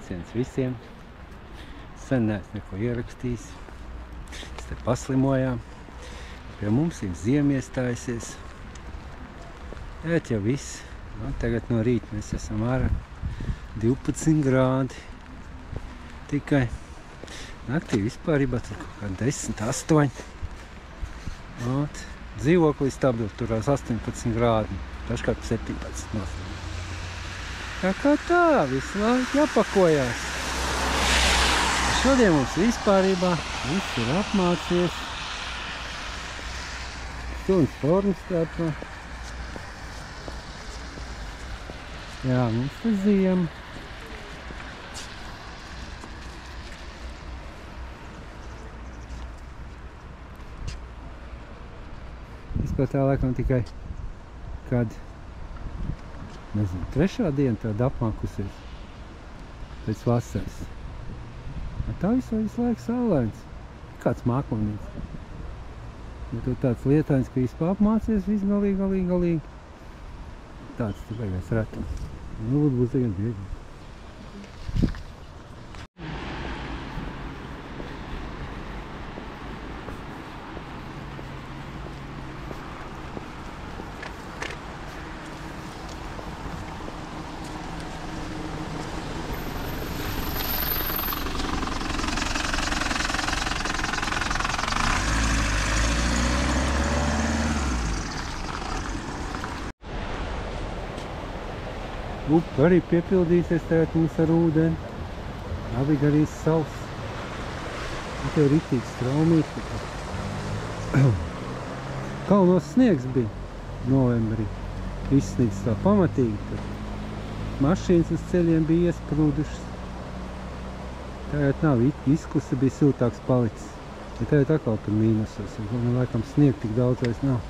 sveiciens visiem. Sen neesmu neko ierakstījis. Mēs te paslimojām. Pie mums ir ziema iestājusies. Ēt jau viss. Nu, tagad no rīta mēs esam ārā 12 grādi. Tikai naktī vispārībā tur kaut kā 10, 8. Dzīvoklī stabili turās 18 grādi. Dažkārt 17 nosaukt. Tā kā tā, visu laiku jāpakojās. Šodien mums vispārībā viss ir apmācies. Suns formas tāpā. Jā, mums te ziema. Vispār tā laikam tikai kad, nezinu, 3. diena tāda apmākusies pēc vasaras. Tā visu laiku saulains. Kāds mākonīts. Ja tu tāds lietains, ka vispār apmācies, viss galīgi. Tāds tu beigās retums. Nu, būs tagad viegli. Upe arī piepildīsies tagad mums ar ūdeni. Abi arī savs. Te jau ritīgi straumīt. Kalnos sniegs bija novembrī. Izsnigs tā pamatīgi. Tad mašīnas uz ceļiem bija iesprūdušas. Tagad nav izkusa, bija siltāks palicis. Ja tagad atkal tur mīnusos. Laikam snieg tik daudz vairs nav.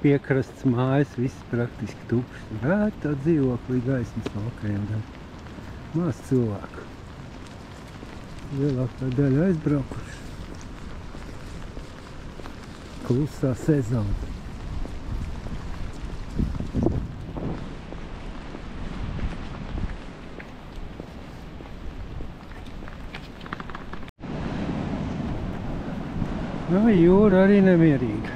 Piekrasts mājas, viss praktiski tukšs. Rētā dzīvoklī gaismas laukajiem daļa. Maz cilvēku. Lielākā daļa aizbraukuši. Klusā sezona. Jūra arī nemierīga.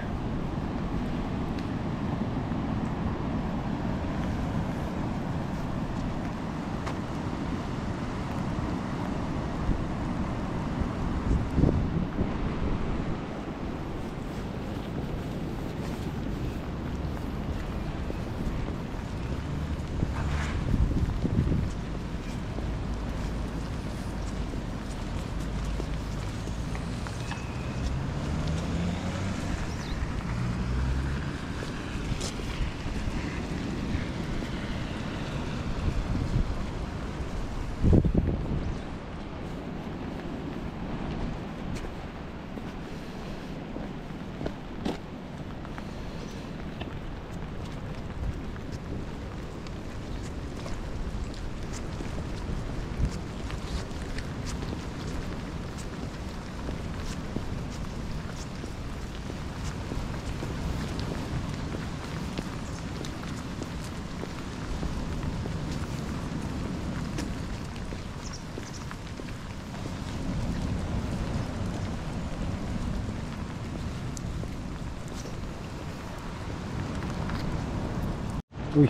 Uj.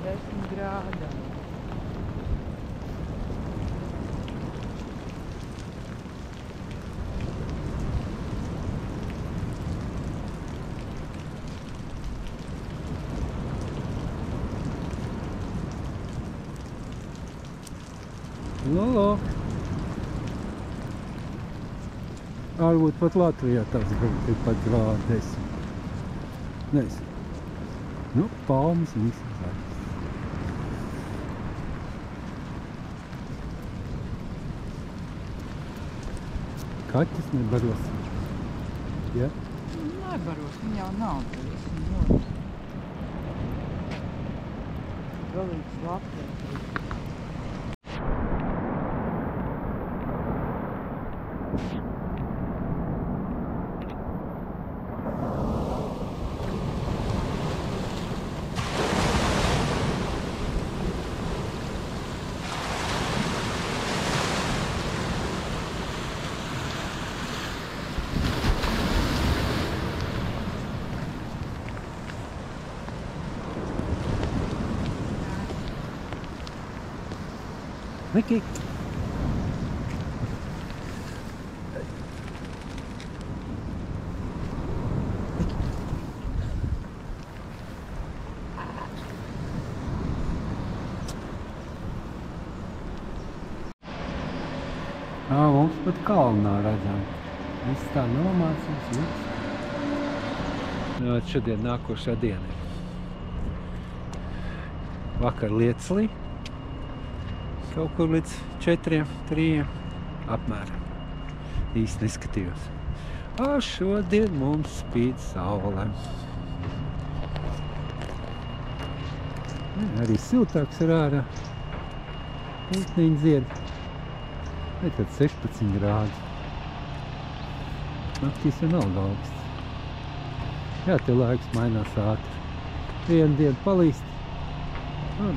10 grādi. Lolo. Varbūt pat Latvijā tāds ir pat grādi 10. Nezinu. Nu, palmas un visas zaļas. Kaķis nebaros. Ja? Nebaros, viņa jau nav. Visam ļoti. Galīgs Latvijas. Miki! Mums pat kalnā redzam. Viss tā nomācīts, viss. Šodien nākošā diena. Vakar Lietslī. Kaut kur līdz 4, 3 apmēram. Īsti neskatījos. Šodien mums spīd saule. Arī siltāks ir ārā. Putniņi dzied. Vai tad 16 grādi. Naktīs jau nav augsts. Jā, te laiks mainās ātri. Vienu dienu palīst,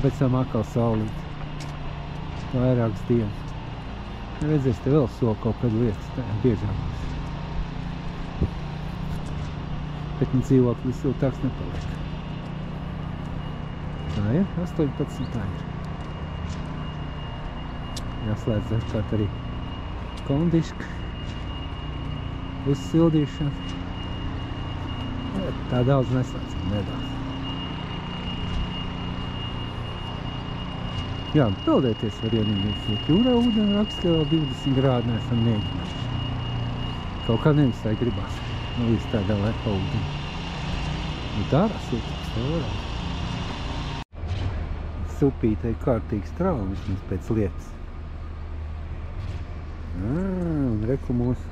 bet tam atkal saulīt. Vairākas dienas. Redzēs, te vēl soli kaut kad lietas, tā biežāk. Bet man dzīvoklis siltāks nepaliek. Tā ir, 18 tā ir. Jāslēdz dažkārt arī kondiška, uzsildīšana. Tā daudz neslēdzam, nedaudz. Jā, peldēties var ienīmies. Jūrā ūdeni raksta, ka vēl 20 grādi neesam mēģinājuši. Kaut kā nevisai gribās. Nu, līdz tādā lepa ūdeni. Nu, dārā siltāks tev varētu. Supītei kārtīgs traumas pēc lietas. Un reku mūsu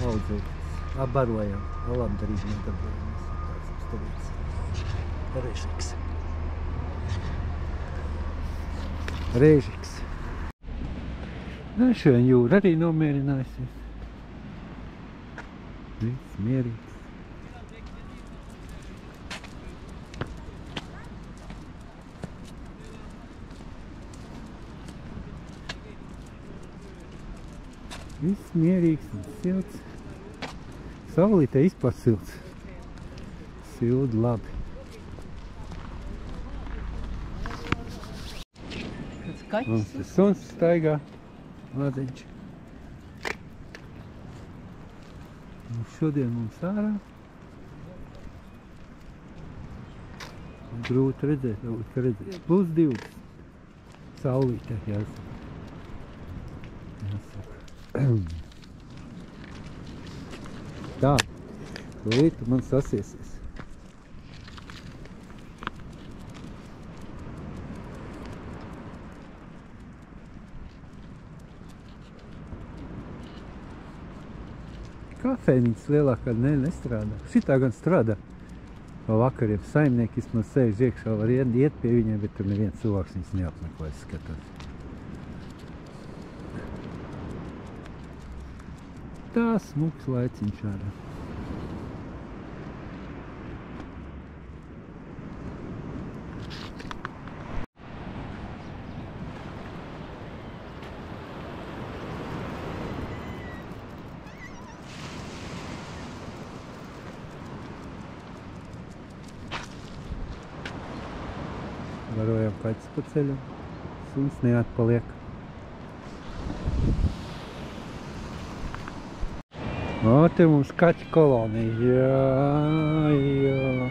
audzētas. Barojam, labdarīgi nedarbojamies. Tāds stāvīts. Režiks. Režiks. Šodien jūra arī nomierinājusies. Viss mierīgs. Viss mierīgs un silts. Saulītē izpār silts. Sildi labi. Mums ir suns staigā. Ladeņš. Un šodien mums ārā. Grūti redzēt, varbūt, ka redzēt. Plus 20. Saulītē jāsaka. Tā, līdz man sasiesies. Kafejnīcas lielākā nestrādā. Šitā gan strādā. Pa vakariem saimnieki vismaz sēž iekšā, var iet pie viņiem, bet tur neviens cilvēks viņus neapmeko, es skatos. Tā smuks laiciņš ārā. Varojam kaķis pa ceļam. Suns neatpaliek. Te mums kaķi kolonija. Jā.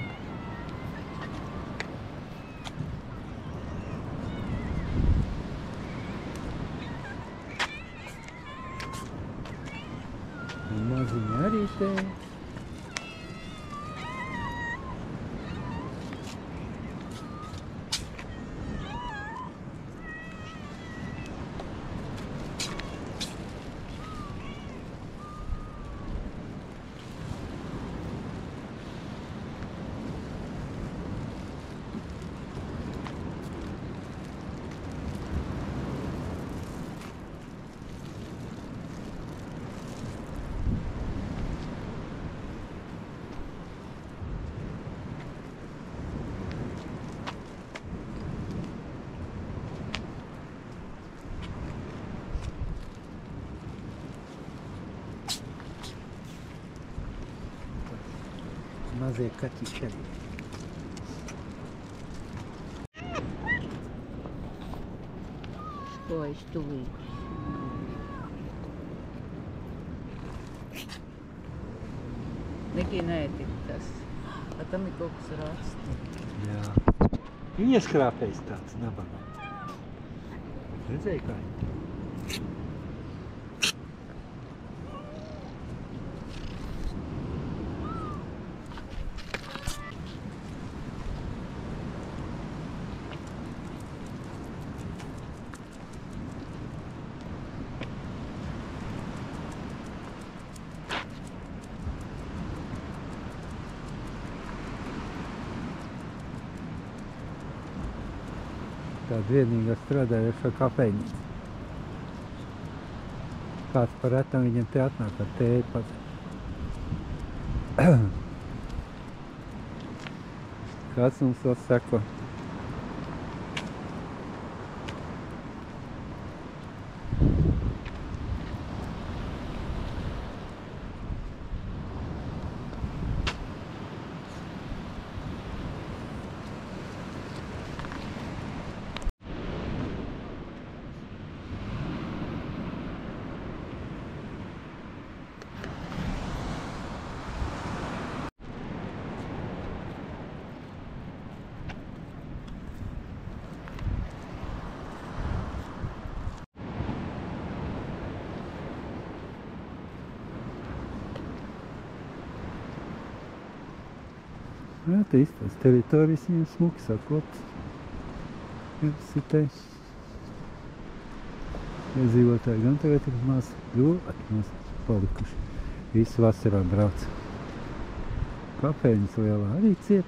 Un maziņi arī te. Mazie kaķiši arī. tuvojas tuvīgi. Nekī netika tas. Tam ir kaut kas ar acti. Jā. Ieskrāpējis tāds nabaga. Redzēji kā? Tāda vienīgā strādājošā kafejnīca. Kāds par retam viņam te atnāk ar tēju pat. Kāds mums vēl seko? Jā, te iztās teritorijas viņam smuki sakoptas. Ir te. Iedzīvotāji gan tagad ir maz, ļoti maz palikuši. Visu vasarā brauc. Kafejnis lielā arī ciet.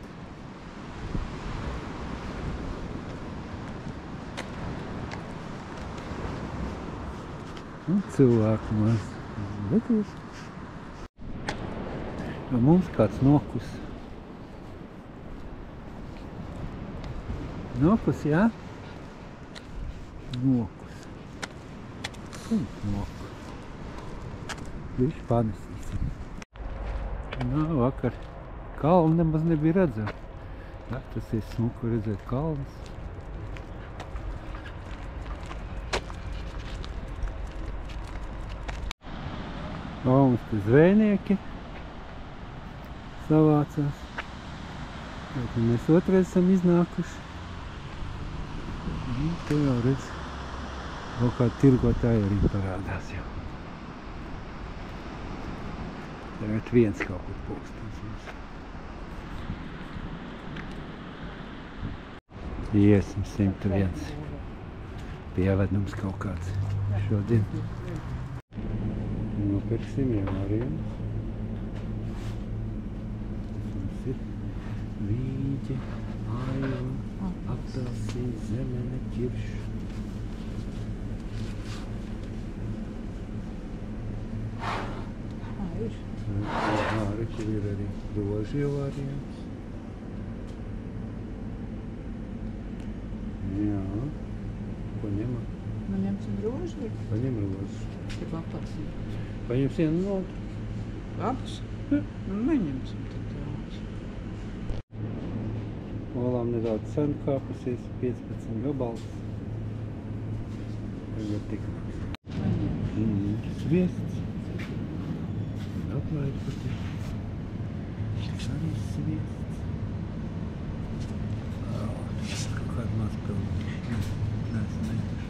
Un cilvēku maz. Bet ir. No mums kāds nokus. Nokus, jā? Nokus. Noku. Viši panesīsim. Nā, vakar kalnu nemaz nebija redzēt. Jā, tas ir smuku redzēt kalnas. Mums te zvejnieki savācās. Tad mēs otrais esam iznākuši. Te jau redz, kaut kā tirgotāji arī parādās jau. Tagad viens kaut kur pulkstens mums. Iesim 101. Pievedums kaut kāds šodien. Nopirksim jārienus. Mums ir vīģi, aiva, apelsīni, zemene, ķirši. Āri, kur ir arī roži jau variants. Jā. Ko ņemam? Nu ņemsim roži. Paņem roži. Tev apelsīni. Paņem vienu no otru. Abus? Nu neņemsim tad roži. Olām nedaudz cenu kāpusies, 15 gabals. Tagad tik sviests. Aplaidu pati. Arī sviests. Kaut kādu maz pelnīšu. Neesmu neņemšu.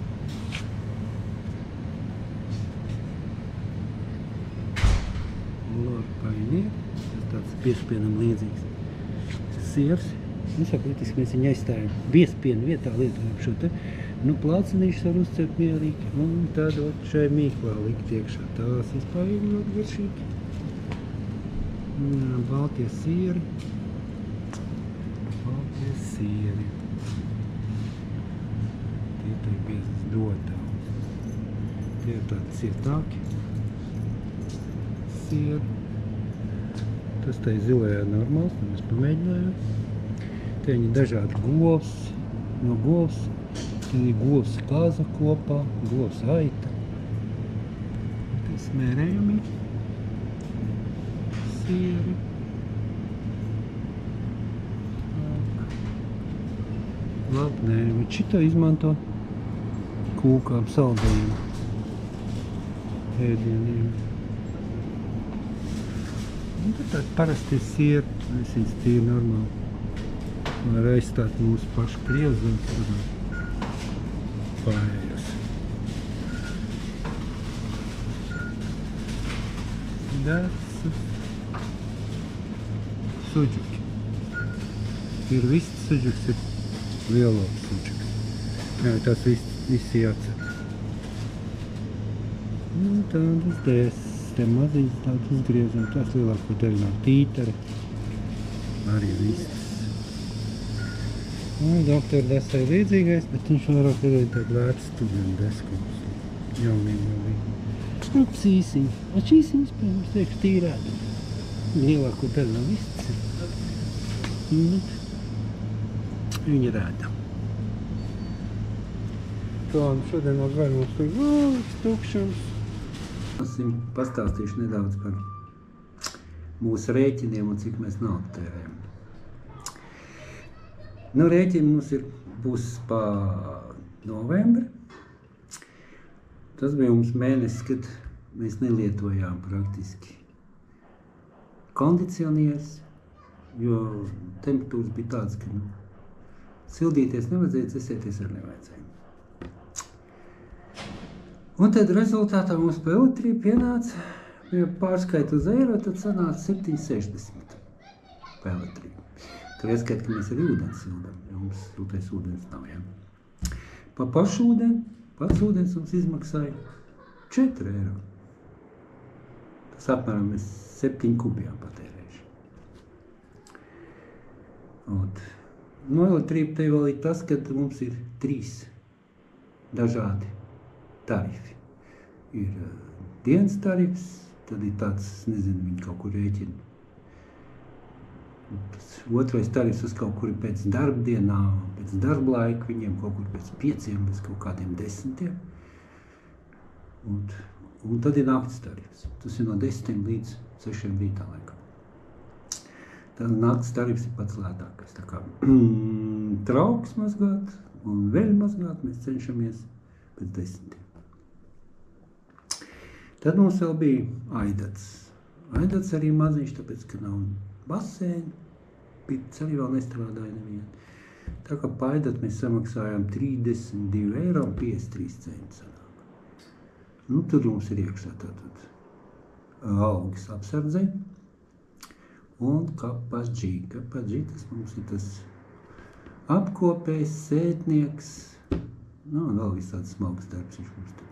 Lorpainieri. Tas tāds biespienam līdzīgs. Siers. Nu, sakritiski mēs viņu aizstājam. Biespienu vietā lietojam šo te. Nu, plācenīšus var uzcert mierīgi. Un tad šai mīklā likt iekšā. Tās vispār ir ļoti garšīgi. Baltie sieri. Baltie sieri. Tie te ir biezas dotā. Tie ir tādi cietāki sieri. Tas te ir zilajā normāls, mēs pamēģinājām. Te viņi dažādi govs, no govs. Te ir govs kaza kopā, govs aita. Te smērējumi. Sieri. Labi, nē, bet šito izmanto kūkām, saldējiem, ēdieniem. Un tad tādi parasti ir sieri, visīs tīri normāli. Lai aizstāt mūsu pašu krievzēm, tad pārējos. Dēcas. Suģuki. Ir viss suģuks, ir lielāks suģuks. Jā, tās viss jācer. Nu, tādas dēses, te maziņas tādas uzgriezam, tās lielāko daļu nav tītara. Arī viss. Nu, doktora desai līdzīgais, bet viņš vairāk ir tāda vērts studiju deskums. Jaunīgi. Nu, psīsiņi. A šīsiņas, protams, teikšu, tīrēdi. Lielāko daļu nav viss. Nu, viņi rēda. Tā, nu šodien vēl gaļ mums tur tukšums. Pastāstīšu nedaudz par mūsu rēķiniem un cik mēs naudu tērējam. Nu, rēķini mums būs pa novembri. Tas bija mums mēnesis, kad mēs nelietojām praktiski kondicionieris, jo temperatūras bija tāds, ka sildīties nevajadzēja, cesēties arī nevajadzēja. Un tad rezultātā mums pa elektrību pienāca, ja pārskait uz eiro, tad sanāca 7,60 pa elektrību. Tur ieskait, ka mēs arī ūdens sildam, jo mums siltais ūdens nav, jā. Pa pašu ūdeni, pats ūdens mums izmaksāja 4 eiro. Tas apmēram mēs 7 kubijām patērējuši. No elektrība te vēl ir tas, ka mums ir 3 dažādi tarifi. Ir dienas tarifs, tad ir tāds, nezinu, viņi kaut kur rēķina. Otrais tarifs uz kaut kur pēc darba dienā, pēc darba laika, viņiem kaut kur pēc 5, pēc kaut kādiem 10. Un tad ir nakts tarifs. Tas ir no 10 līdz 6 rītā laikam. Tad nakts tarifs ir pats lētākais. Tā kā trauks mazgāt un veļu mazgāt mēs cenšamies pēc 10. Tad mums vēl bija aidats. Aidats arī maziņš, tāpēc, ka nav basēni. Pirts arī vēl nestrādāja nevienu. Tā kā pa aidatu mēs samaksājām 32,53 €. Nu, tur mums ir iekšā tātad algas apsardzē un kapaģī. Kapaģī tas mums ir tas apkopējs, sētnieks, nu, un vēl viss tāds smalks darbs viņš mums tad.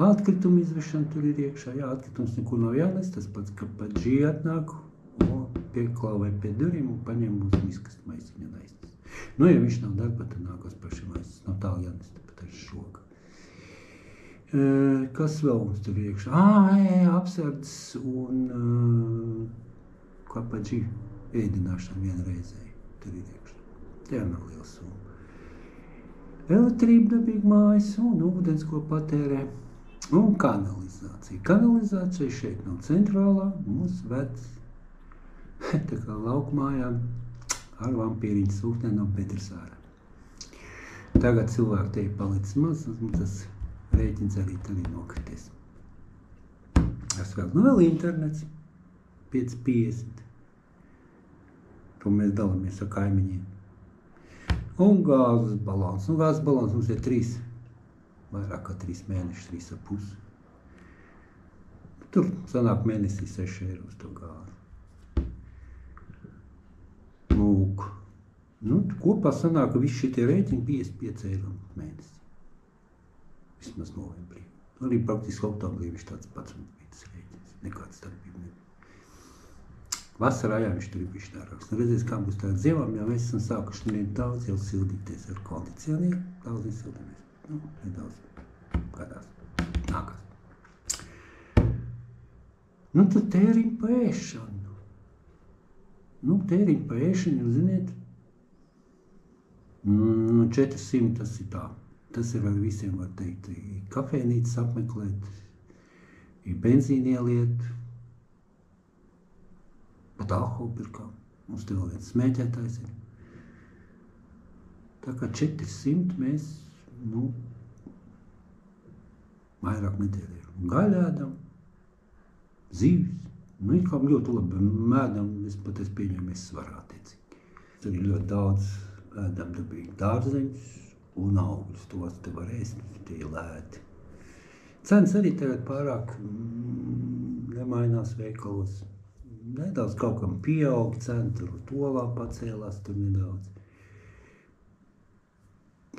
Atkritumu izvešana tur ir iekšā, jā, atkritums nekur nav jānes, tas pats kapaģī atnāk un pieklauvē pie duriem un paņem mūsu miskas maisiņu un aiznes. Nu, ja viņš nav darbā, tad nākos pašiem aiznes, nav tālu jānes, tāpat ar šoka. Kas vēl mums tur ir iekšā? Apsardzes un kapaģī ēdināšana vienreizēji tur ir iekšā. Tā nav liela summa. Elektrība dabīga mājas un ūdens, ko patērē. Un kanalizācija. Kanalizācija šeit nav centrālā, mums ved tā kā laukmājām ar vampīriņu sūknē no bedres ārā. Tagad cilvēku te ir palicis maz, un mums tas rēķins arī tad ir nokrities. Tas vēl, nu vēl internets, 5,50. To mēs dalāmies ar kaimiņiem. Un gāzes balons. Un gāzes balons mums ir 3, vairāk kā 3 mēnešus, 3,5. Tur sanāk mēnesī 6 eiro uz to gāzi. Lūk. Nu, kopā sanāk, ka visi šitie rēķini 55 eiro mēnesī. Vismaz novembrī. Arī praktiski oktobrī viņš tāds pats un bija tas rēķins. Nekāds starpība nebija. Vasarā, jā, viņš tur ir bišķi dārāks. Nu, redzēs, kā būs tāda ziemām, ja mēs esam sākuši nedaudz jau sildīties ar kondicionieru. Daudz nesildamies. Nu, nedaudz gadās. Nākās. Nu, tad tēriņ pa ēšanu. Nu, tēriņ pa ēšanu, ziniet, 400 tas ir tā. Tas ir ar visiem, var teikt, ir kafejnīcas apmeklēt, ir benzīni ieliet, pat alkoholu pirkām. Mums te vēl viens smēķētājs ir. Tā kā 400 mēs nu, vairāk nedēļu. Gaļēdam, zīves. Nu, it kā ļoti labi mēdam, es pat es pieņemu, es svarā attiecīgi. Tur ir ļoti daudz ēdam dabīgi dārzeņus un augļus. Tos te var ēst, tie ir lēti. Cenas arī tagad pārāk nemainās veikalos. Nedaudz kaut kam pieaug cena, tur tolā pacēlās, tur nedaudz.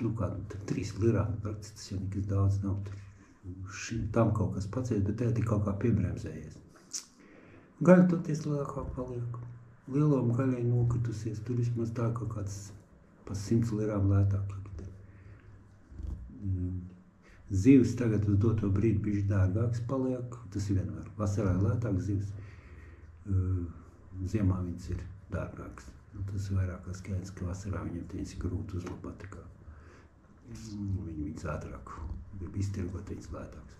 Nu, kādu 3 lirām, praktiski tas jau nekas daudz nav. Tam kaut kas pacēlis, bet tagad ir kaut kā piebremzējies. Gaļa toties lielākā paliek. Lielam gaļai nokritusies, tur vismaz tā kaut kāds pa 100 lirām lētāk. Zivs tagad uz doto brīdi bišķi dārgāks paliek, tas ir vienmēr. Vasarā ir lētāk zivs, ziemā viņas ir dārgāks. Tas ir vairāk skaidrs, ka vasarā viņam tieņas ir grūti uzlabāt, tā kā viņas ātrāk grib iztirgot, viņas lētāks.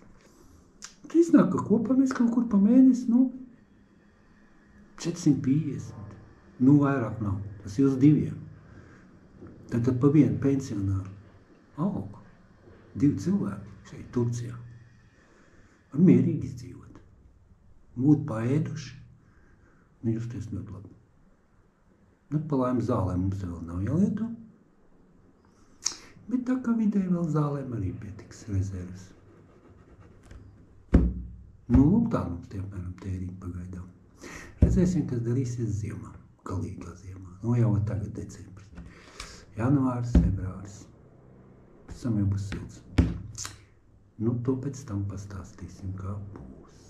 Tas iznāk, ka kopā mēs kaut kur pa mēnesi, 450. Nu, vairāk nav. Tas ir uz 2. Tad pa vienu pensionāru aug 2 cilvēki šeit Turcijā. Var mierīgi izdzīvot. Būt paēduši. Justies ļoti labi. Nu, pa laimi zālēm mums vēl nav jālieto. Bet tā kā vidēji vēl zālēm arī pietiks rezerves. Nu, lūk tā mums tie apmēram tērīgi pagaidām. Redzēsim, kas darīsies ziemā, galīgā ziemā. Nu, jau tagad decembris. Janvārs, februāris. Pēc tam jau būs silts. Nu, to pēc tam pastāstīsim, kā būs.